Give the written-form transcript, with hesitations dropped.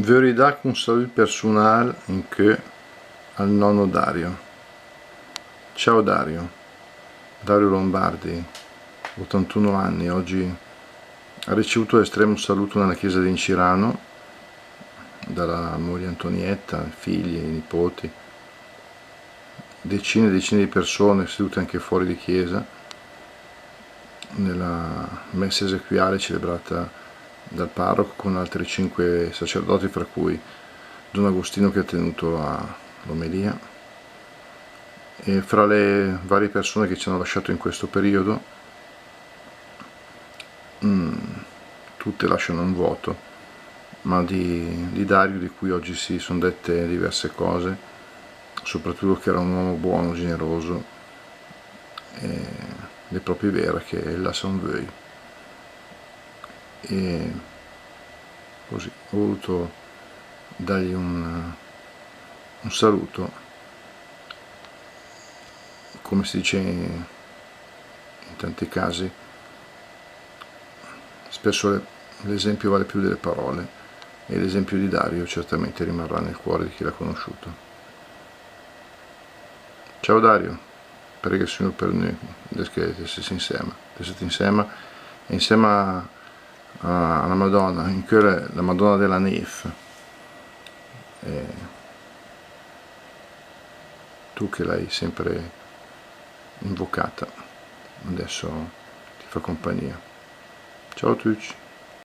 Vi dar un saluto personale anche al nonno Dario. Ciao Dario, Dario Lombardi, 81 anni, oggi ha ricevuto l'estremo saluto nella chiesa di Incirano dalla moglie Antonietta, figli, nipoti, decine e decine di persone sedute anche fuori di chiesa nella messa esequiale celebrata dal parroco con altri 5 sacerdoti, fra cui Don Agostino che ha tenuto l'omelia, e fra le varie persone che ci hanno lasciato in questo periodo tutte lasciano un vuoto, ma di Dario, di cui oggi si sono dette diverse cose, soprattutto che era un uomo buono, generoso, e è proprio vero che la son veuille. E così ho voluto dargli un saluto, come si dice in tanti casi, spesso l'esempio vale più delle parole, e l'esempio di Dario certamente rimarrà nel cuore di chi l'ha conosciuto. Ciao Dario, prega il Signore per noi, che siete insieme alla Madonna, in cui è la Madonna della Nef, e tu che l'hai sempre invocata, adesso ti fa compagnia. Ciao a tutti.